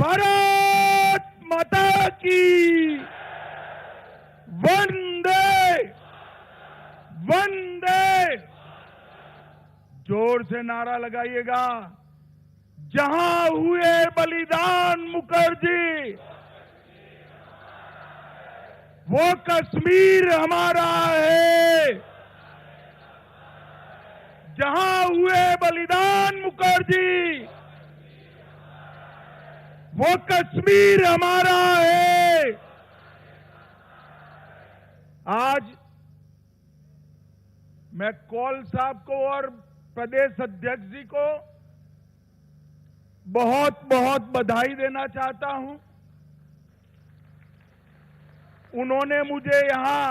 भारत माता की वंदे वंदे। जोर से नारा लगाइएगा। जहां हुए बलिदान मुखर्जी, वो कश्मीर हमारा है। जहां हुए बलिदान मुखर्जी, वो कश्मीर हमारा है। आज मैं कौल साहब को और प्रदेश अध्यक्ष जी को बहुत बहुत बधाई देना चाहता हूं। उन्होंने मुझे यहां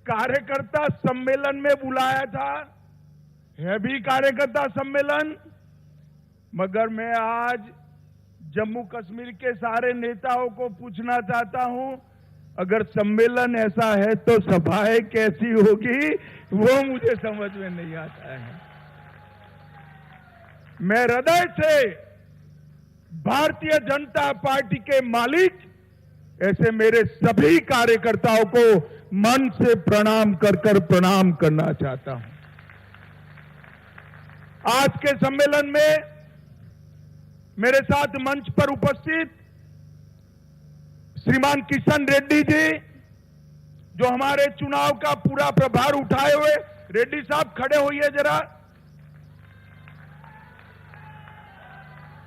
कार्यकर्ता सम्मेलन में बुलाया था, है भी कार्यकर्ता सम्मेलन, मगर मैं आज जम्मू कश्मीर के सारे नेताओं को पूछना चाहता हूं, अगर सम्मेलन ऐसा है तो सभाएं कैसी होगी, वो मुझे समझ में नहीं आता है। मैं हृदय से भारतीय जनता पार्टी के मालिक ऐसे मेरे सभी कार्यकर्ताओं को मन से प्रणाम कर प्रणाम करना चाहता हूं। आज के सम्मेलन में मेरे साथ मंच पर उपस्थित श्रीमान किशन रेड्डी जी, जो हमारे चुनाव का पूरा प्रभार उठाए हुए, रेड्डी साहब खड़े होइए जरा।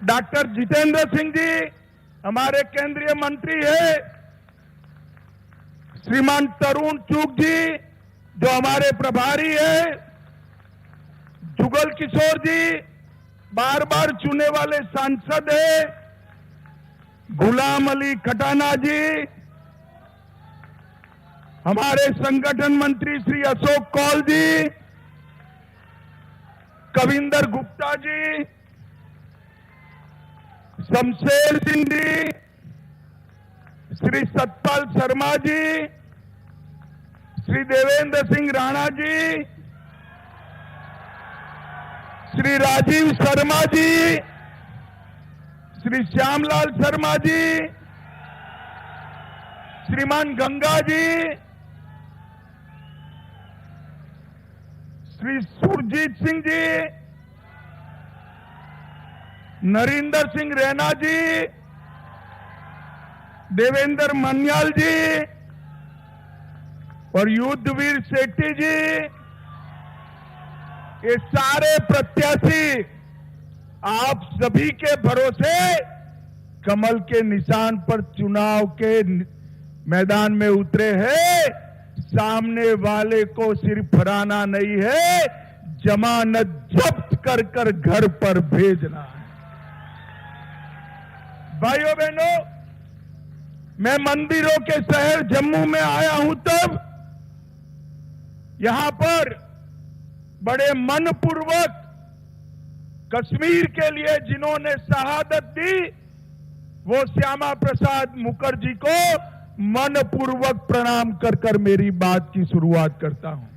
डॉक्टर जितेंद्र सिंह जी हमारे केंद्रीय मंत्री है। श्रीमान तरुण चूग जी जो हमारे प्रभारी है। जुगल किशोर जी बार बार चुने वाले सांसद है। गुलाम अली खटाना जी, हमारे संगठन मंत्री श्री अशोक कौल जी, कविंदर गुप्ता जी, शमशेर सिंह जी, श्री सतपाल शर्मा जी, श्री देवेंद्र सिंह राणा जी, श्री राजीव शर्मा जी, श्री श्यामलाल शर्मा जी, श्रीमान गंगा जी, श्री सुरजीत सिंह जी, नरेंद्र सिंह रैना जी, देवेंद्र मन्याल जी और युद्धवीर शेट्टी जी, ये सारे प्रत्याशी आप सभी के भरोसे कमल के निशान पर चुनाव के मैदान में उतरे हैं। सामने वाले को सिर्फ हराना नहीं है, जमानत जब्त कर घर पर भेजना है। भाइयों बहनों, मैं मंदिरों के शहर जम्मू में आया हूं, तब यहां पर बड़े मनपूर्वक कश्मीर के लिए जिन्होंने शहादत दी, वो श्यामा प्रसाद मुखर्जी को मनपूर्वक प्रणाम कर मेरी बात की शुरुआत करता हूं।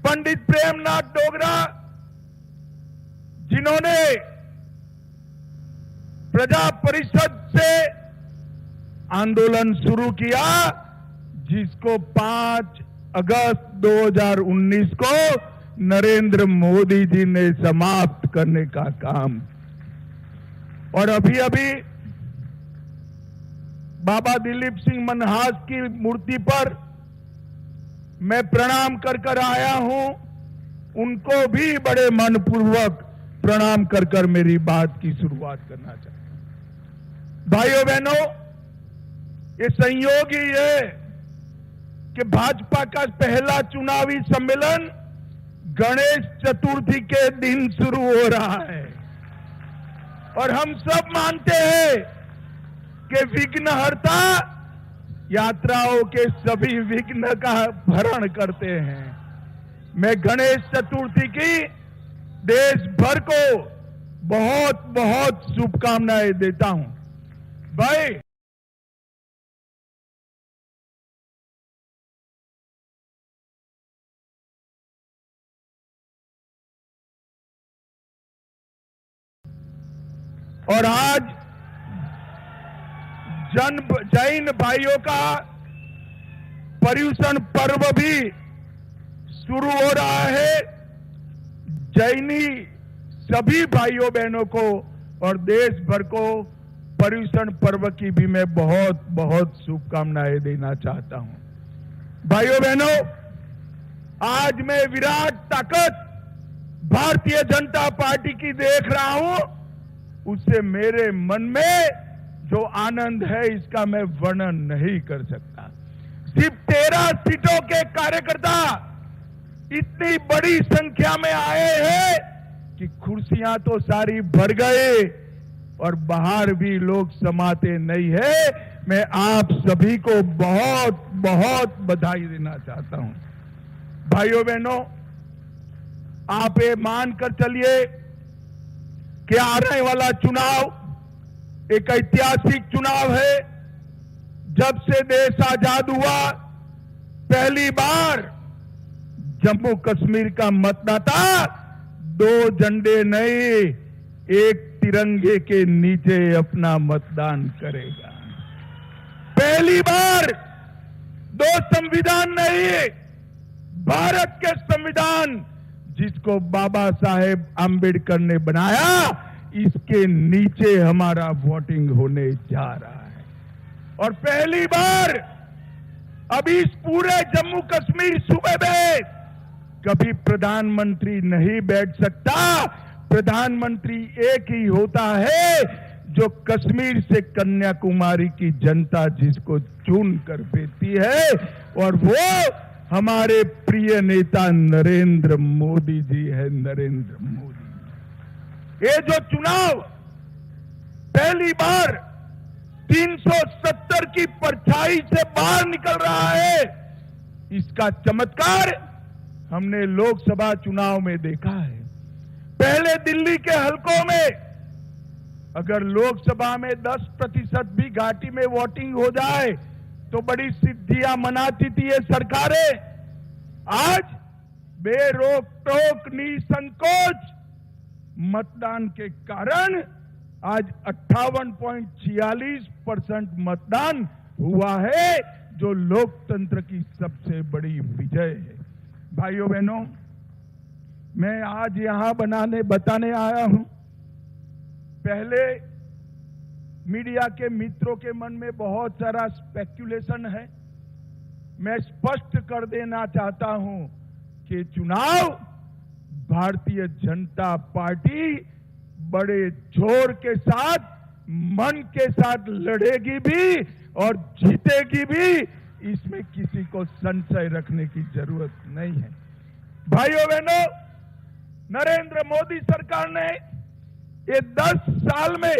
पंडित प्रेमनाथ डोगरा, जिन्होंने प्रजा परिषद से आंदोलन शुरू किया, जिसको 5 अगस्त 2019 को नरेंद्र मोदी जी ने समाप्त करने का काम, और अभी अभी बाबा दिलीप सिंह मनहास की मूर्ति पर मैं प्रणाम कर आया हूं, उनको भी बड़े मनपूर्वक प्रणाम कर मेरी बात की शुरुआत करना चाहता हूं। भाइयों बहनों, ये संयोग ही है कि भाजपा का पहला चुनावी सम्मेलन गणेश चतुर्थी के दिन शुरू हो रहा है, और हम सब मानते हैं कि विघ्नहर्ता यात्राओं के सभी विघ्न का हरण करते हैं। मैं गणेश चतुर्थी की देश भर को बहुत बहुत शुभकामनाएं देता हूं। भाई, और आज जैन भाइयों का पर्युषण पर्व भी शुरू हो रहा है। जैनी सभी भाइयों बहनों को और देश भर को पर्युषण पर्व की भी मैं बहुत बहुत शुभकामनाएं देना चाहता हूं। भाइयों बहनों, आज मैं विराट ताकत भारतीय जनता पार्टी की देख रहा हूं, उससे मेरे मन में जो आनंद है इसका मैं वर्णन नहीं कर सकता। सिर्फ 13 सीटों के कार्यकर्ता इतनी बड़ी संख्या में आए हैं कि कुर्सियां तो सारी भर गए और बाहर भी लोग समाते नहीं है। मैं आप सभी को बहुत बहुत बधाई देना चाहता हूं। भाइयों बहनों, आप ये मानकर चलिए कि आने वाला चुनाव एक ऐतिहासिक चुनाव है। जब से देश आजाद हुआ, पहली बार जम्मू कश्मीर का मतदाता 2 झंडे नहीं, एक तिरंगे के नीचे अपना मतदान करेगा। पहली बार 2 संविधान नहीं, भारत के संविधान जिसको बाबा साहेब आंबेडकर ने बनाया, इसके नीचे हमारा वोटिंग होने जा रहा है। और पहली बार अभी इस पूरे जम्मू कश्मीर सूबे में कभी प्रधानमंत्री नहीं बैठ सकता। प्रधानमंत्री एक ही होता है जो कश्मीर से कन्याकुमारी की जनता जिसको चुन कर भेजती है, और वो हमारे प्रिय नेता नरेंद्र मोदी जी है। नरेंद्र मोदी, ये जो चुनाव पहली बार 370 की परछाई से बाहर निकल रहा है, इसका चमत्कार हमने लोकसभा चुनाव में देखा है। पहले दिल्ली के हलकों में अगर लोकसभा में 10% भी घाटी में वोटिंग हो जाए तो बड़ी सिद्धियां मनाती थी ये सरकारें। आज बेरोक टोक निसंकोच मतदान के कारण आज 58.46% मतदान हुआ है, जो लोकतंत्र की सबसे बड़ी विजय है। भाइयों बहनों, मैं आज यहां बताने आया हूं। पहले मीडिया के मित्रों के मन में बहुत सारा स्पेक्युलेशन है। मैं स्पष्ट कर देना चाहता हूं कि चुनाव भारतीय जनता पार्टी बड़े जोर के साथ, मन के साथ लड़ेगी भी और जीतेगी भी, इसमें किसी को संशय रखने की जरूरत नहीं है। भाइयों बहनों, नरेंद्र मोदी सरकार ने ये 10 साल में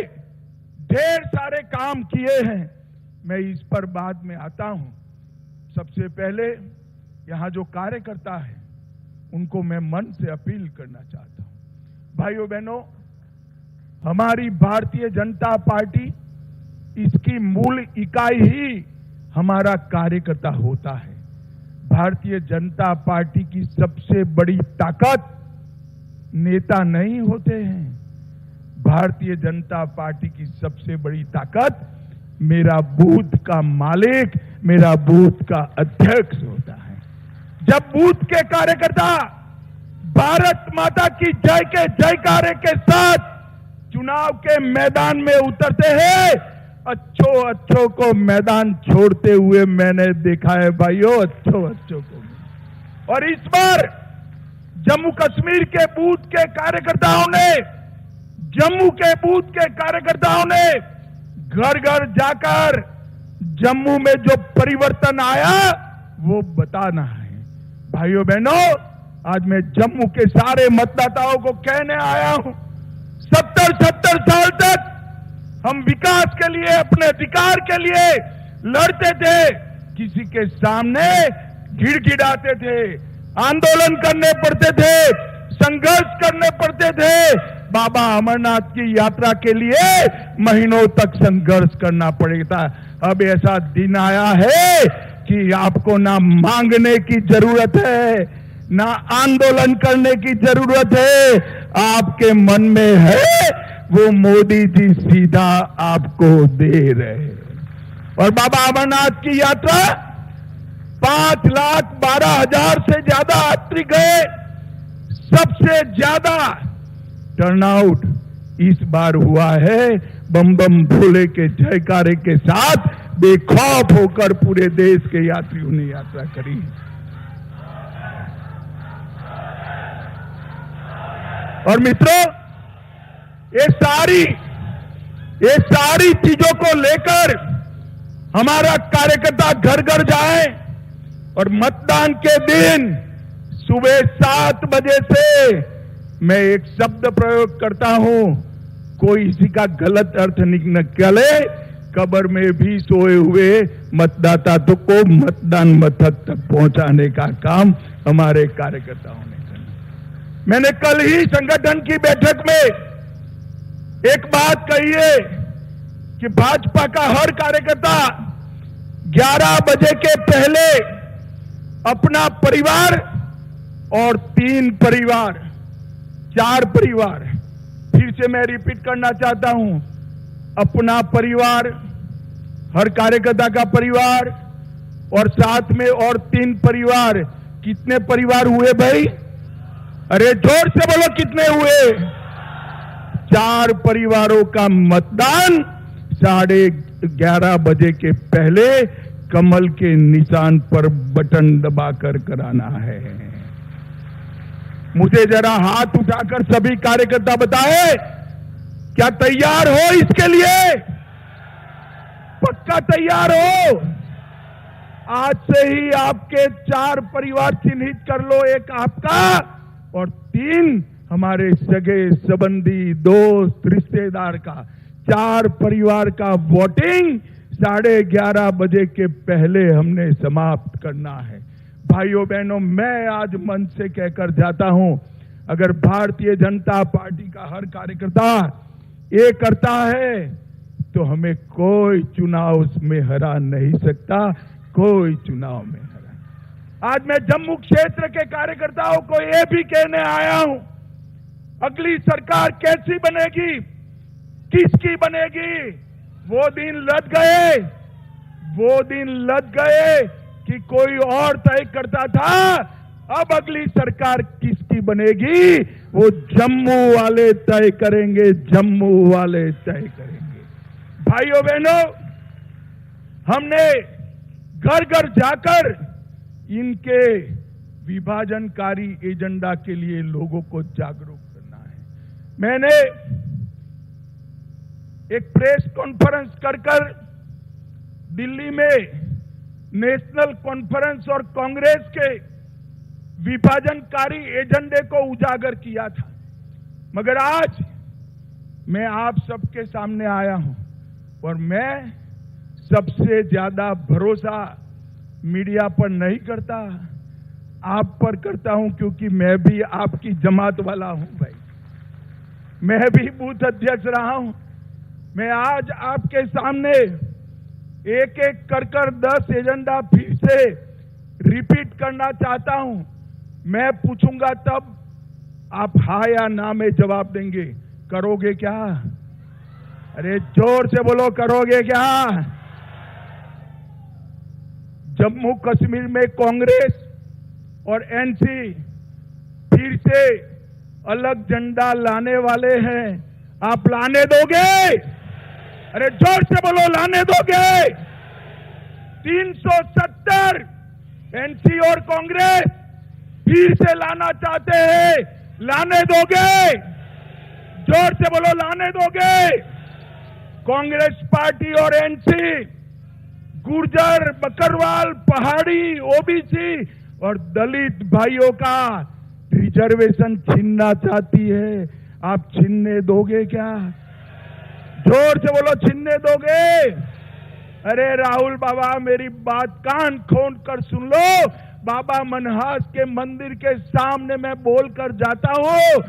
ढेर सारे काम किए हैं। मैं इस पर बाद में आता हूं। सबसे पहले यहां जो कार्यकर्ता है उनको मैं मन से अपील करना चाहता हूं। भाइयों बहनों, हमारी भारतीय जनता पार्टी, इसकी मूल इकाई ही हमारा कार्यकर्ता होता है। भारतीय जनता पार्टी की सबसे बड़ी ताकत नेता नहीं होते हैं। भारतीय जनता पार्टी की सबसे बड़ी ताकत मेरा बूथ का मालिक, मेरा बूथ का अध्यक्ष होता है। जब बूथ के कार्यकर्ता भारत माता की जय के जयकारे के साथ चुनाव के मैदान में उतरते हैं, अच्छों को मैदान छोड़ते हुए मैंने देखा है भाइयों, अच्छों को। और इस बार जम्मू कश्मीर के बूथ के कार्यकर्ताओं ने, जम्मू के बूथ के कार्यकर्ताओं ने घर घर जाकर जम्मू में जो परिवर्तन आया वो बताना है। भाइयों बहनों, आज मैं जम्मू के सारे मतदाताओं को कहने आया हूं, 70 साल तक हम विकास के लिए, अपने अधिकार के लिए लड़ते थे। किसी के सामने गिड़गिड़ाते थे, आंदोलन करने पड़ते थे, संघर्ष करने पड़ते थे। बाबा अमरनाथ की यात्रा के लिए महीनों तक संघर्ष करना पड़ेगा। अब ऐसा दिन आया है कि आपको ना मांगने की जरूरत है, ना आंदोलन करने की जरूरत है। आपके मन में है वो मोदी जी सीधा आपको दे रहे हैं। और बाबा अमरनाथ की यात्रा 5,12,000 से ज्यादा यात्री गए। सबसे ज्यादा टर्नआउट इस बार हुआ है। बम बम भोले के जयकारे के साथ बेखौफ होकर पूरे देश के यात्रियों ने यात्रा करी। और मित्रों, ये सारी चीजों को लेकर हमारा कार्यकर्ता घर घर जाए और मतदान के दिन सुबह 7 बजे से मैं एक शब्द प्रयोग करता हूं, कोई इसी का गलत अर्थ निकले, कब्र में भी सोए हुए मतदाता तो को मतदान मथक तक पहुंचाने का काम हमारे कार्यकर्ताओं ने करना। मैंने कल ही संगठन की बैठक में एक बात कही है कि भाजपा का हर कार्यकर्ता 11 बजे के पहले अपना परिवार और 3 परिवार 4 परिवार, फिर से मैं रिपीट करना चाहता हूं, अपना परिवार, हर कार्यकर्ता का परिवार और साथ में और 3 परिवार। कितने परिवार हुए भाई? अरे जोर से बोलो, कितने हुए? 4 परिवारों का मतदान 11:30 बजे के पहले कमल के निशान पर बटन दबाकर कराना है। मुझे जरा हाथ उठाकर सभी कार्यकर्ता बताए, क्या तैयार हो इसके लिए? पक्का तैयार हो? आज से ही आपके 4 परिवार चिन्हित कर लो, एक आपका और 3 हमारे सगे संबंधी दोस्त रिश्तेदार का। 4 परिवार का वोटिंग 11:30 बजे के पहले हमने समाप्त करना है। भाइयों बहनों, मैं आज मंच से कहकर जाता हूं, अगर भारतीय जनता पार्टी का हर कार्यकर्ता ये करता है तो हमें कोई चुनाव में हरा नहीं सकता, कोई चुनाव में हरा। आज मैं जम्मू क्षेत्र के कार्यकर्ताओं को ये भी कहने आया हूं, अगली सरकार कैसी बनेगी, किसकी बनेगी, वो दिन लद गए कि कोई और तय करता था। अब अगली सरकार किसकी बनेगी वो जम्मू वाले तय करेंगे, जम्मू वाले तय करेंगे। भाइयों बहनों, हमने घर घर जाकर इनके विभाजनकारी एजेंडा के लिए लोगों को जागरूक करना है। मैंने एक प्रेस कॉन्फ्रेंस कर दिल्ली में नेशनल कॉन्फ्रेंस और कांग्रेस के विभाजनकारी एजेंडे को उजागर किया था, मगर आज मैं आप सबके सामने आया हूं और मैं सबसे ज्यादा भरोसा मीडिया पर नहीं करता, आप पर करता हूं, क्योंकि मैं भी आपकी जमात वाला हूं भाई, मैं भी बूथ अध्यक्ष रहा हूं। मैं आज आपके सामने एक एक कर 10 एजेंडा फिर से रिपीट करना चाहता हूं। मैं पूछूंगा तब आप हाँ या ना में जवाब देंगे। करोगे क्या? अरे जोर से बोलो, करोगे क्या? जम्मू कश्मीर में कांग्रेस और एनसी फिर से अलग झंडा लाने वाले हैं, आप लाने दोगे? अरे जोर से बोलो, लाने दोगे? 370 एनसी और कांग्रेस फिर से लाना चाहते हैं, लाने दोगे? जोर से बोलो, लाने दोगे? कांग्रेस पार्टी और एनसी गुर्जर, बकरवाल, पहाड़ी, ओबीसी और दलित भाइयों का रिजर्वेशन छीनना चाहती है, आप छीनने दोगे क्या? जोर से बोलो, छीनने दोगे? अरे राहुल बाबा, मेरी बात कान खोल कर सुन लो। बाबा मनहास के मंदिर के सामने मैं बोलकर जाता हूं,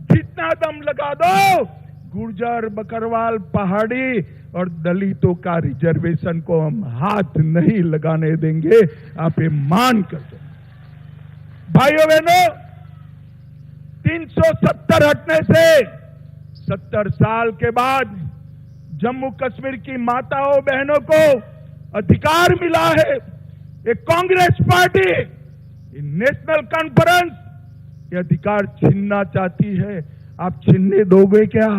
जितना दम लगा दो, गुर्जर, बकरवाल, पहाड़ी और दलितों का रिजर्वेशन को हम हाथ नहीं लगाने देंगे, आप ये मान कर दो। भाइयों बहनों, 370 हटने से 70 साल के बाद जम्मू कश्मीर की माताओं बहनों को अधिकार मिला है। ये कांग्रेस पार्टी, ये नेशनल कॉन्फ्रेंस ये अधिकार छीनना चाहती है। आप छीनने दोगे क्या?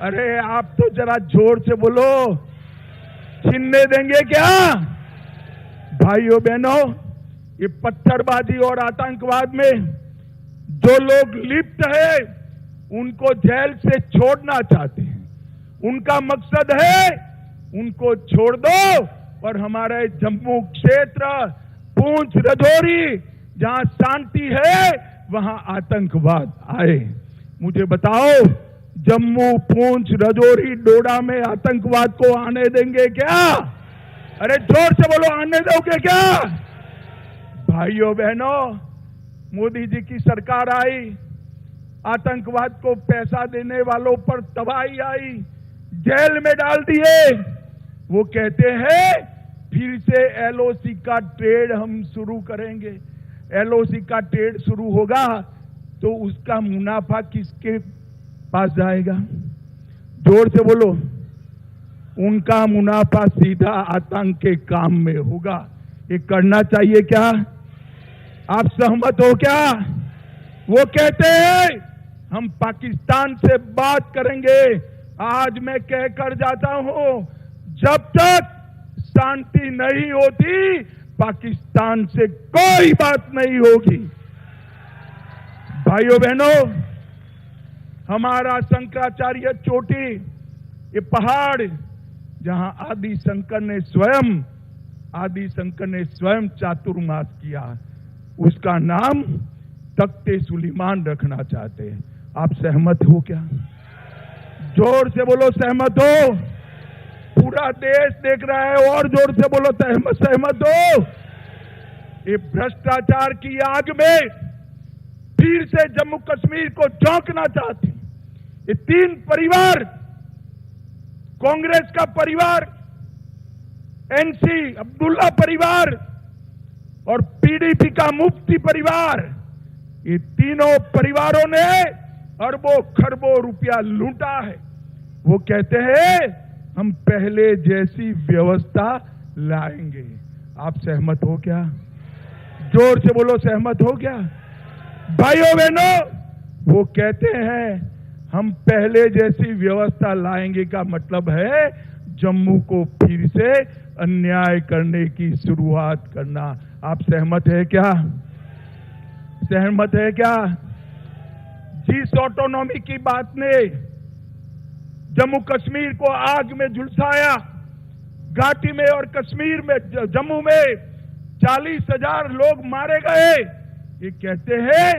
अरे आप तो जरा जोर से बोलो, छीनने देंगे क्या? भाइयों बहनों, ये पत्थरबाजी और आतंकवाद में जो लोग लिप्त है उनको जेल से छोड़ना चाहते हैं। उनका मकसद है उनको छोड़ दो और हमारे जम्मू क्षेत्र, पूंछ, राजौरी जहां शांति है वहां आतंकवाद आए। मुझे बताओ, जम्मू, पूंछ, राजौरी, डोडा में आतंकवाद को आने देंगे क्या? अरे जोर से बोलो, आने दोगे क्या? भाइयों बहनों, मोदी जी की सरकार आई, आतंकवाद को पैसा देने वालों पर तबाही आई, जेल में डाल दिए। वो कहते हैं फिर से एलओसी का ट्रेड हम शुरू करेंगे। एलओसी का ट्रेड शुरू होगा तो उसका मुनाफा किसके पास जाएगा? जोर से बोलो। उनका मुनाफा सीधा आतंक के काम में होगा। ये करना चाहिए क्या? आप सहमत हो क्या? वो कहते हैं हम पाकिस्तान से बात करेंगे। आज मैं कहकर जाता हूं, जब तक शांति नहीं होती पाकिस्तान से कोई बात नहीं होगी। भाइयों बहनों, हमारा शंकराचार्य चोटी, ये पहाड़ जहां आदि शंकर ने स्वयं चातुर्मास किया, उसका नाम तख्ते सुलेमान रखना चाहते हैं। आप सहमत हो क्या? जोर से बोलो, सहमत हो? पूरा देश देख रहा है, और जोर से बोलो, सहमत हो? ये भ्रष्टाचार की आग में फिर से जम्मू कश्मीर को झोंकना चाहते हैं। ये 3 परिवार, कांग्रेस का परिवार, एनसी अब्दुल्ला परिवार और पीडीपी का मुफ्ती परिवार, ये तीनों परिवारों ने अरबों खरबों रुपया लूटा है। वो कहते हैं हम पहले जैसी व्यवस्था लाएंगे। आप सहमत हो क्या? जोर से बोलो, सहमत हो क्या? भाइयों बहनों, वो कहते हैं हम पहले जैसी व्यवस्था लाएंगे का मतलब है जम्मू को फिर से अन्याय करने की शुरुआत करना। आप सहमत है क्या? सहमत है क्या? जिस ऑटोनॉमी की बात ने जम्मू कश्मीर को आग में झुलसाया, घाटी में और कश्मीर में, जम्मू में 40,000 लोग मारे गए, ये कहते हैं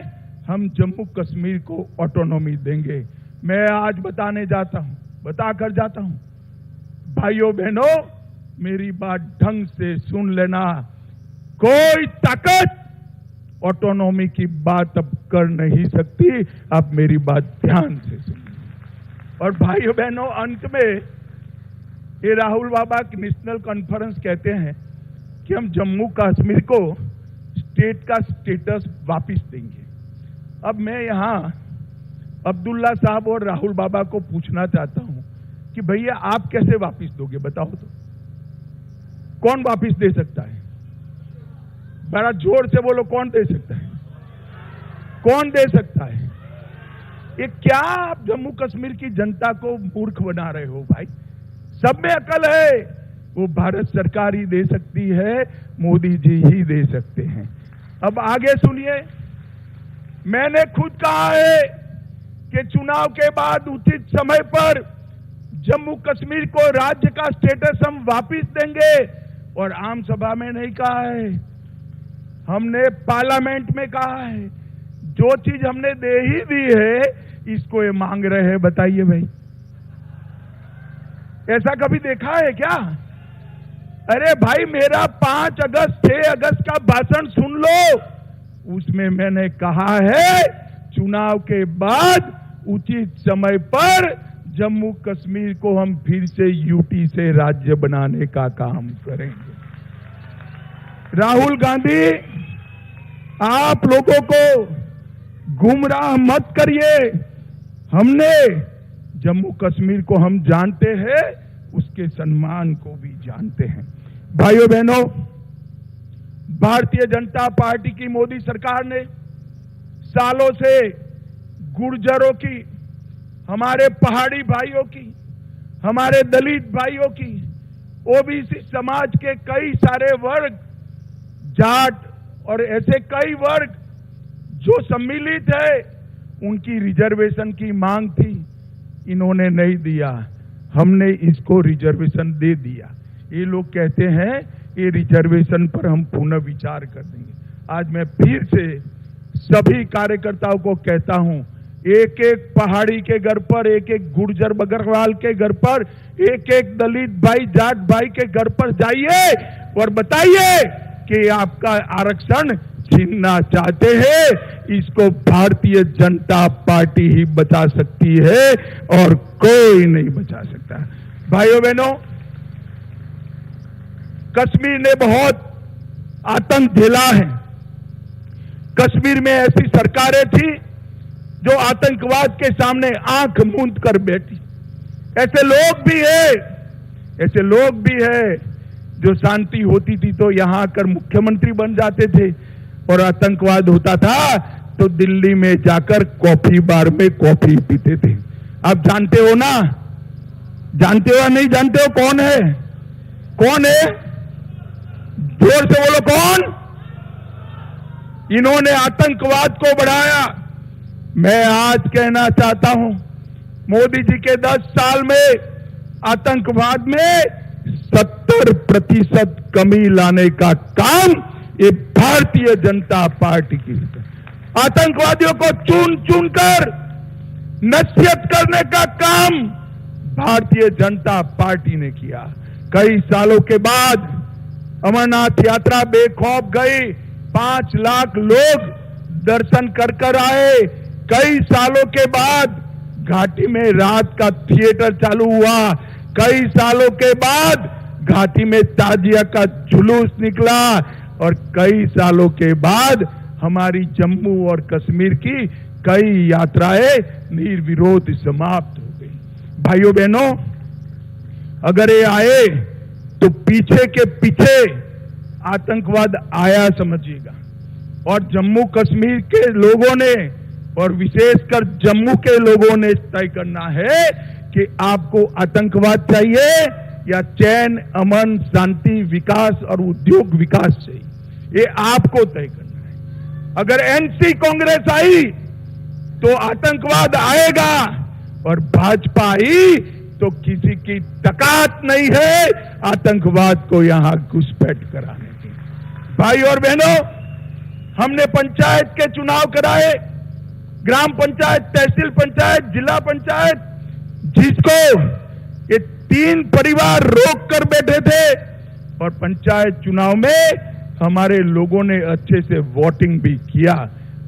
हम जम्मू कश्मीर को ऑटोनॉमी देंगे। मैं आज बताकर जाता हूं। भाइयों बहनों, मेरी बात ढंग से सुन लेना। कोई ताकत ऑटोनॉमी की बात अब कर नहीं सकती। आप मेरी बात ध्यान से सुनिए। और भाइयों बहनों, अंत में ये राहुल बाबा की नेशनल कॉन्फ्रेंस कहते हैं कि हम जम्मू कश्मीर को स्टेट का स्टेटस वापस देंगे। अब मैं यहां अब्दुल्ला साहब और राहुल बाबा को पूछना चाहता हूं कि भैया आप कैसे वापस दोगे? बताओ तो, कौन वापस दे सकता है? बड़ा जोर से बोलो, कौन दे सकता है? कौन दे सकता है? ये क्या आप जम्मू कश्मीर की जनता को मूर्ख बना रहे हो? भाई, सब में अकल है। वो भारत सरकार ही दे सकती है, मोदी जी ही दे सकते हैं। अब आगे सुनिए। मैंने खुद कहा है कि चुनाव के बाद उचित समय पर जम्मू कश्मीर को राज्य का स्टेटस हम वापस देंगे। और आम सभा में नहीं कहा है, हमने पार्लियामेंट में कहा है। जो चीज हमने दे ही दी है, इसको ये मांग रहे हैं। बताइए भाई, ऐसा कभी देखा है क्या? अरे भाई, मेरा 5 अगस्त 6 अगस्त का भाषण सुन लो। उसमें मैंने कहा है चुनाव के बाद उचित समय पर जम्मू कश्मीर को हम फिर से यूटी से राज्य बनाने का काम करेंगे। राहुल गांधी, आप लोगों को गुमराह मत करिए। हमने जम्मू कश्मीर को हम जानते हैं, उसके सम्मान को भी जानते हैं। भाइयों बहनों, भारतीय जनता पार्टी की मोदी सरकार ने सालों से गुर्जरों की, हमारे पहाड़ी भाइयों की, हमारे दलित भाइयों की, ओबीसी समाज के कई सारे वर्ग, जाट और ऐसे कई वर्ग जो सम्मिलित है, उनकी रिजर्वेशन की मांग थी, इन्होंने नहीं दिया, हमने इसको रिजर्वेशन दे दिया। ये लोग कहते हैं ये रिजर्वेशन पर हम पुनः विचार कर देंगे। आज मैं फिर से सभी कार्यकर्ताओं को कहता हूं, एक एक पहाड़ी के घर पर, एक एक गुर्जर बकरवाल के घर पर, एक एक दलित भाई, जाट भाई के घर पर जाइए और बताइए कि आपका आरक्षण छीनना चाहते हैं। इसको भारतीय जनता पार्टी ही बचा सकती है और कोई नहीं बचा सकता। भाइयों बहनों, कश्मीर ने बहुत आतंक झेला है। कश्मीर में ऐसी सरकारें थी जो आतंकवाद के सामने आंख मूंद कर बैठी। ऐसे लोग भी है जो शांति होती थी तो यहां आकर मुख्यमंत्री बन जाते थे, और आतंकवाद होता था तो दिल्ली में जाकर कॉफी बार में कॉफी पीते थे। आप जानते हो ना? जानते हो या नहीं जानते हो? कौन है? कौन है? जोर से बोलो, कौन? इन्होंने आतंकवाद को बढ़ाया। मैं आज कहना चाहता हूं, मोदी जी के 10 साल में आतंकवाद में 70% कमी लाने का काम ये भारतीय जनता पार्टी की है। आतंकवादियों को चुन चुन कर नसीहत करने का काम भारतीय जनता पार्टी ने किया। कई सालों के बाद अमरनाथ यात्रा बेखौफ गई, 5 लाख लोग दर्शन कर आए। कई सालों के बाद घाटी में रात का थिएटर चालू हुआ। कई सालों के बाद घाटी में ताजिया का जुलूस निकला, और कई सालों के बाद हमारी जम्मू और कश्मीर की कई यात्राएं निर्विरोध समाप्त हो गई। भाइयों बहनों, अगर ये आए तो पीछे के पीछे आतंकवाद आया समझिएगा। और जम्मू कश्मीर के लोगों ने, और विशेषकर जम्मू के लोगों ने तय करना है कि आपको आतंकवाद चाहिए या चैन, अमन, शांति, विकास और उद्योग विकास चाहिए। ये आपको तय करना है। अगर एनसी कांग्रेस आई तो आतंकवाद आएगा, और भाजपा आई तो किसी की ताकत नहीं है आतंकवाद को यहां घुसपैठ कराने की। भाई और बहनों, हमने पंचायत के चुनाव कराए, ग्राम पंचायत, तहसील पंचायत, जिला पंचायत, जिसको ये 3 परिवार रोक कर बैठे थे, और पंचायत चुनाव में हमारे लोगों ने अच्छे से वोटिंग भी किया।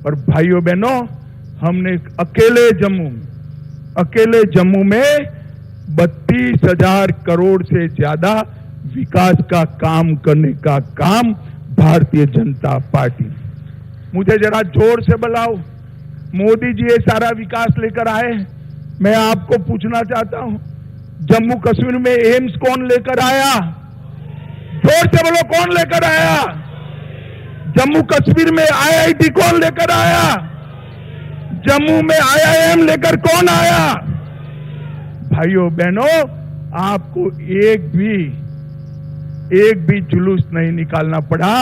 और भाइयों बहनों, हमने अकेले जम्मू में 32,000 करोड़ से ज्यादा विकास का काम करने का काम भारतीय जनता पार्टी। मुझे जरा जोर से बुलाओ, मोदी जी ये सारा विकास लेकर आए। मैं आपको पूछना चाहता हूं, जम्मू कश्मीर में एम्स कौन लेकर आया? जोर से बोलो, कौन लेकर आया? जम्मू कश्मीर में आईआईटी कौन लेकर आया? जम्मू में आईआईएम लेकर कौन आया? भाइयों बहनों, आपको एक भी जुलूस नहीं निकालना पड़ा,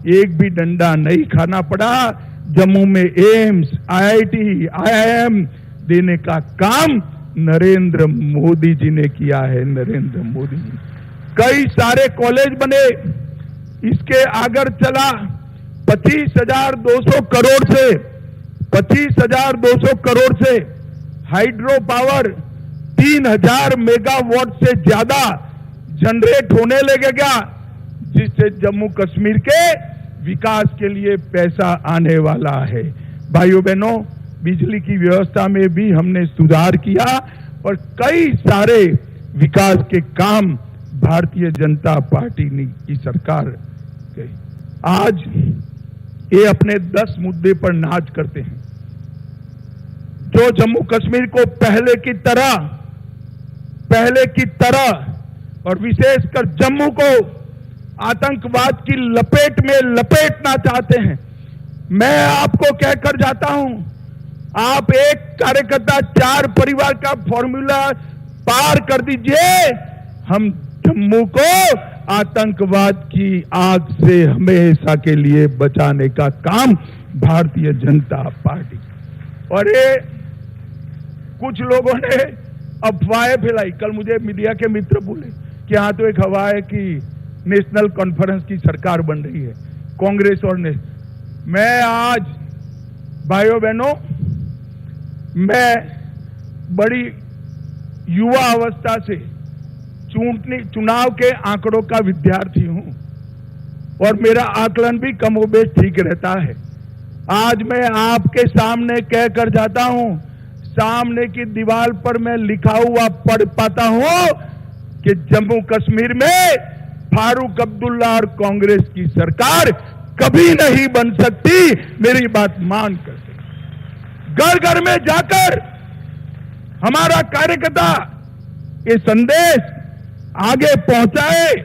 एक भी डंडा नहीं खाना पड़ा। जम्मू में एम्स, आईआईटी, आईआईएम देने का काम नरेंद्र मोदी जी ने किया है। नरेंद्र मोदी जी, कई सारे कॉलेज बने। इसके आगे चला 25,200 करोड़ से हाइड्रो पावर 3,000 मेगावाट से ज्यादा जनरेट होने लगेगा, जिससे जम्मू कश्मीर के विकास के लिए पैसा आने वाला है। भाइयों बहनों, बिजली की व्यवस्था में भी हमने सुधार किया, और कई सारे विकास के काम भारतीय जनता पार्टी की सरकार की। आज ये अपने 10 मुद्दे पर नाज करते हैं, जो जम्मू कश्मीर को पहले की तरह पहले की तरह और विशेषकर जम्मू को आतंकवाद की लपेट में लपेटना चाहते हैं। मैं आपको कहकर जाता हूं, आप एक कार्यकर्ता 4 परिवार का फॉर्मूला पार कर दीजिए, हम जम्मू को आतंकवाद की आग से हमेशा के लिए बचाने का काम भारतीय जनता पार्टी। और ये कुछ लोगों ने अफवाहें फैलाई। कल मुझे मीडिया के मित्र बोले कि हाँ तो एक हवा है कि नेशनल कॉन्फ्रेंस की सरकार बन रही है, कांग्रेस और मैं आज भाइयों बहनों, मैं बड़ी युवा अवस्था से चुनाव के आंकड़ों का विद्यार्थी हूं और मेरा आकलन भी कमोबेश ठीक रहता है। आज मैं आपके सामने कहकर जाता हूं, सामने की दीवार पर मैं लिखा हुआ पढ़ पाता हूं कि जम्मू कश्मीर में फारूक अब्दुल्ला और कांग्रेस की सरकार कभी नहीं बन सकती। मेरी बात मान कर घर घर में जाकर हमारा कार्यकर्ता ये संदेश आगे पहुंचाए।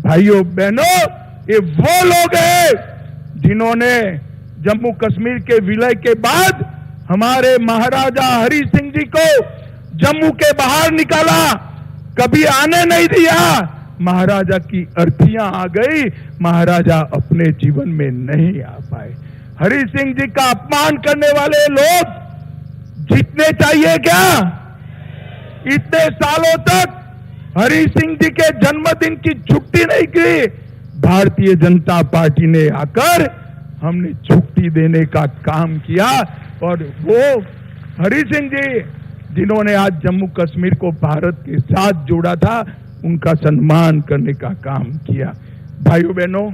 भाइयों बहनों, ये वो लोग हैं जिन्होंने जम्मू कश्मीर के विलय के बाद हमारे महाराजा हरि सिंह जी को जम्मू के बाहर निकाला, कभी आने नहीं दिया। महाराजा की अर्थियां आ गई, महाराजा अपने जीवन में नहीं आ पाए। हरि सिंह जी का अपमान करने वाले लोग जीतने चाहिए क्या? इतने सालों तक हरि सिंह जी के जन्मदिन की छुट्टी नहीं की, भारतीय जनता पार्टी ने आकर हमने छुट्टी देने का काम किया। और वो हरि सिंह जी जिन्होंने आज जम्मू कश्मीर को भारत के साथ जोड़ा था, उनका सम्मान करने का काम किया। भाइयों बहनों,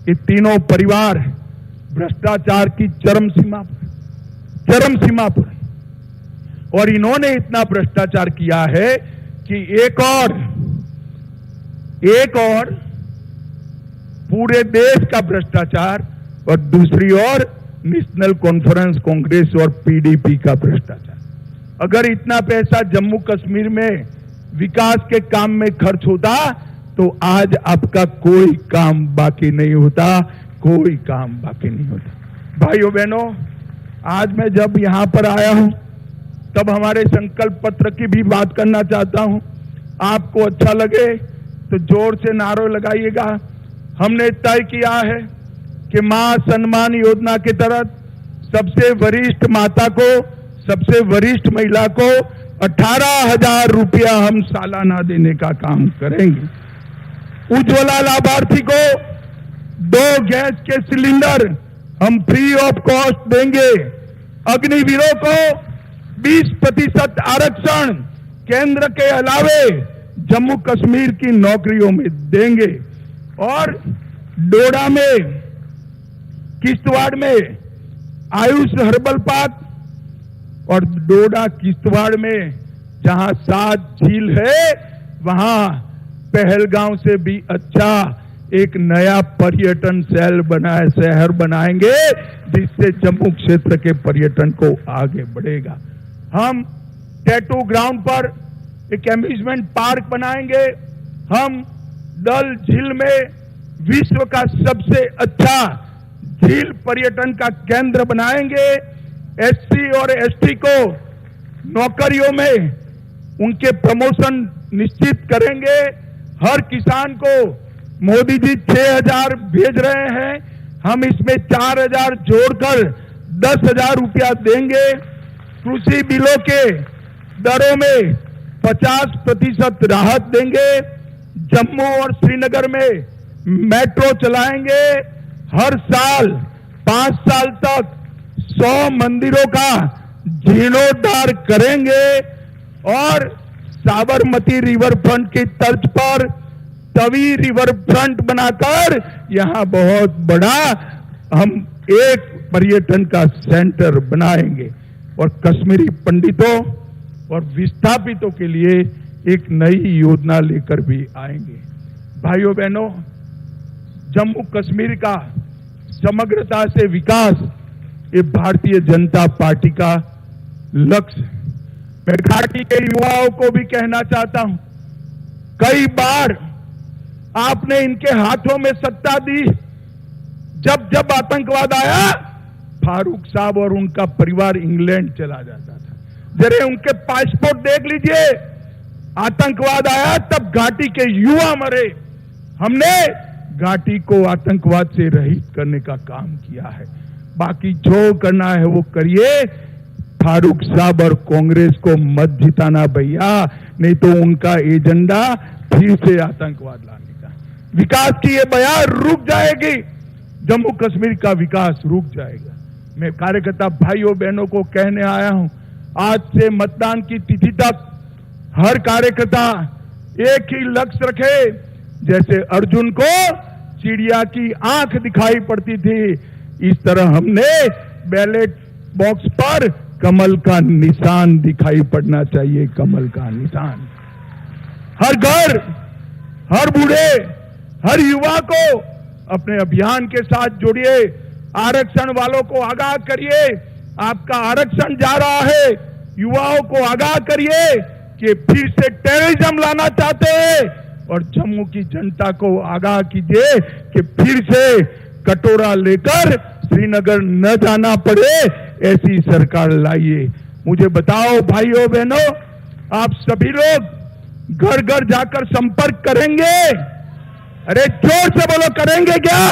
ये तीनों परिवार भ्रष्टाचार की चरम सीमा पर और इन्होंने इतना भ्रष्टाचार किया है कि एक और पूरे देश का भ्रष्टाचार और दूसरी ओर नेशनल कॉन्फ्रेंस कांग्रेस और पीडीपी का भ्रष्टाचार। अगर इतना पैसा जम्मू कश्मीर में विकास के काम में खर्च होता तो आज आपका कोई काम बाकी नहीं होता, कोई काम बाकी नहीं होता। भाइयों बहनों, आज मैं जब यहां पर आया हूं तब हमारे संकल्प पत्र की भी बात करना चाहता हूं। आपको अच्छा लगे तो जोर से नारे लगाइएगा। हमने तय किया है कि मां सम्मान योजना के तहत सबसे वरिष्ठ माता को, सबसे वरिष्ठ महिला को 18,000 रुपया हम सालाना देने का काम करेंगे। उज्ज्वला लाभार्थी को 2 गैस के सिलेंडर हम फ्री ऑफ कॉस्ट देंगे। अग्निवीरों को 20% आरक्षण केंद्र के अलावे जम्मू कश्मीर की नौकरियों में देंगे। और डोडा में, किश्तवाड़ में आयुष हर्बल पार्क और डोडा किश्तवाड़ में जहां 7 झील है, वहां पहलगांव से भी अच्छा एक नया पर्यटन शहर बनाएंगे जिससे जम्मू क्षेत्र के पर्यटन को आगे बढ़ेगा। हम टैटू ग्राउंड पर एक एम्यूजमेंट पार्क बनाएंगे। हम डल झील में विश्व का सबसे अच्छा झील पर्यटन का केंद्र बनाएंगे। एससी और एसटी को नौकरियों में उनके प्रमोशन निश्चित करेंगे। हर किसान को मोदी जी 6,000 भेज रहे हैं, हम इसमें 4,000 जोड़कर 10,000 रुपया देंगे। कृषि बिलों के दरों में 50% राहत देंगे। जम्मू और श्रीनगर में मेट्रो चलाएंगे। हर साल 5 साल तक 100 मंदिरों का जीर्णोद्धार करेंगे और साबरमती रिवर फ्रंट की तर्ज पर तवी रिवर फ्रंट बनाकर यहां बहुत बड़ा हम एक पर्यटन का सेंटर बनाएंगे और कश्मीरी पंडितों और विस्थापितों के लिए एक नई योजना लेकर भी आएंगे। भाइयों बहनों, जम्मू कश्मीर का समग्रता से विकास ये भारतीय जनता पार्टी का लक्ष्य है। मैं घाटी के युवाओं को भी कहना चाहता हूं, कई बार आपने इनके हाथों में सत्ता दी, जब जब आतंकवाद आया फारूक साहब और उनका परिवार इंग्लैंड चला जाता था। जरा उनके पासपोर्ट देख लीजिए, आतंकवाद आया तब घाटी के युवा मरे। हमने घाटी को आतंकवाद से रहित करने का काम किया है। बाकी जो करना है वो करिए, फारूक साहब और कांग्रेस को मत जिताना भैया, नहीं तो उनका एजेंडा फिर से आतंकवाद लाने का। विकास की ये बयान रुक जाएगी, जम्मू कश्मीर का विकास रुक जाएगा। मैं कार्यकर्ता भाइयों बहनों को कहने आया हूं, आज से मतदान की तिथि तक हर कार्यकर्ता एक ही लक्ष्य रखे। जैसे अर्जुन को चिड़िया की आंख दिखाई पड़ती थी, इस तरह हमने बैलेट बॉक्स पर कमल का निशान दिखाई पड़ना चाहिए, कमल का निशान। हर घर, हर बूढ़े, हर युवा को अपने अभियान के साथ जोड़िए। आरक्षण वालों को आगाह करिए, आपका आरक्षण जा रहा है। युवाओं को आगाह करिए कि फिर से टेररिज्म लाना चाहते हैं, और जम्मू की जनता को आगाह कीजिए कि फिर से कटोरा लेकर श्रीनगर न जाना पड़े, ऐसी सरकार लाइए। मुझे बताओ भाइयों बहनों, आप सभी लोग घर घर जाकर संपर्क करेंगे? अरे जोर से बोलो, करेंगे क्या?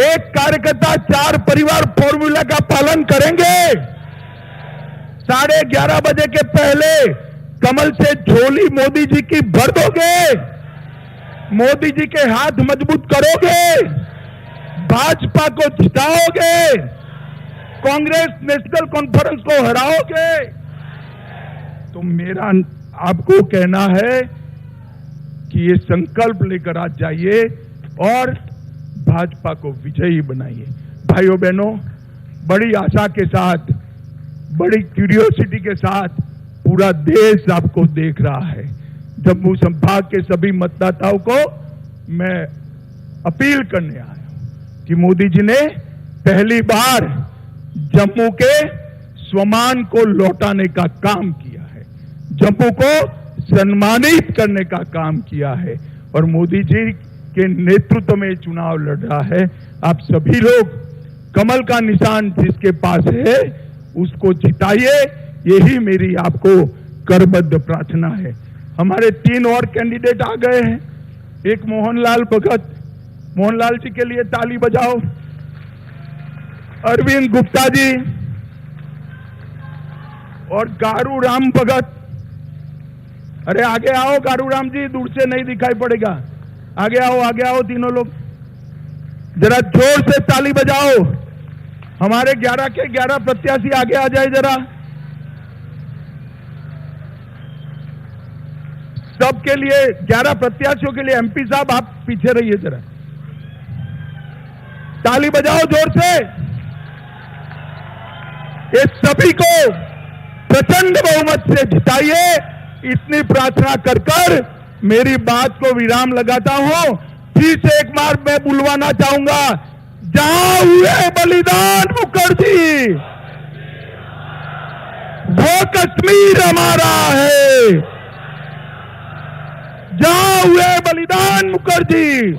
एक कार्यकर्ता 4 परिवार फॉर्मूला का पालन करेंगे? 11:30 बजे के पहले कमल से झोली मोदी जी की भर दोगे? मोदी जी के हाथ मजबूत करोगे? भाजपा को जिताओगे? कांग्रेस नेशनल कॉन्फ्रेंस को हराओगे? तो मेरा आपको कहना है कि ये संकल्प लेकर आज जाइए और भाजपा को विजयी बनाइए। भाइयों बहनों, बड़ी आशा के साथ, बड़ी क्यूरियोसिटी के साथ पूरा देश आपको देख रहा है। जम्मू संभाग के सभी मतदाताओं को मैं अपील करने आया हूं कि मोदी जी ने पहली बार जम्मू के स्वमान को लौटाने का काम किया है, जम्मू को सम्मानित करने का काम किया है, और मोदी जी के नेतृत्व में चुनाव लड़ रहा है। आप सभी लोग कमल का निशान जिसके पास है उसको जिताइए, यही मेरी आपको करबद्ध प्रार्थना है। हमारे 3 और कैंडिडेट आ गए हैं। एक मोहनलाल भगत, मोहनलाल जी के लिए ताली बजाओ। अरविंद गुप्ता जी और गारू राम भगत। अरे आगे आओ गारू राम जी, दूर से नहीं दिखाई पड़ेगा। आगे आओ तीनों लोग, जरा जोर से ताली बजाओ। हमारे 11 के 11 प्रत्याशी आगे आ जाए जरा। सबके लिए 11 प्रत्याशियों के लिए एमपी साहब आप पीछे रहिए जरा। ताली बजाओ जोर से। ये सभी को प्रचंड बहुमत से जिताइए, इतनी प्रार्थना कर कर मेरी बात को विराम लगाता हूं। फिर से एक बार मैं बुलवाना चाहूंगा, जहां हुए बलिदान मुखर्जी, वो कश्मीर हमारा है। जहां हुए बलिदान मुखर्जी,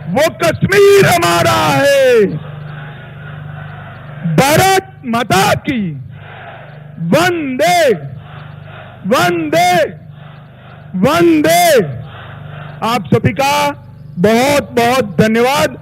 वो कश्मीर हमारा है। भारत माता की वंदे वंदे वंदे। आप सभी का बहुत बहुत धन्यवाद।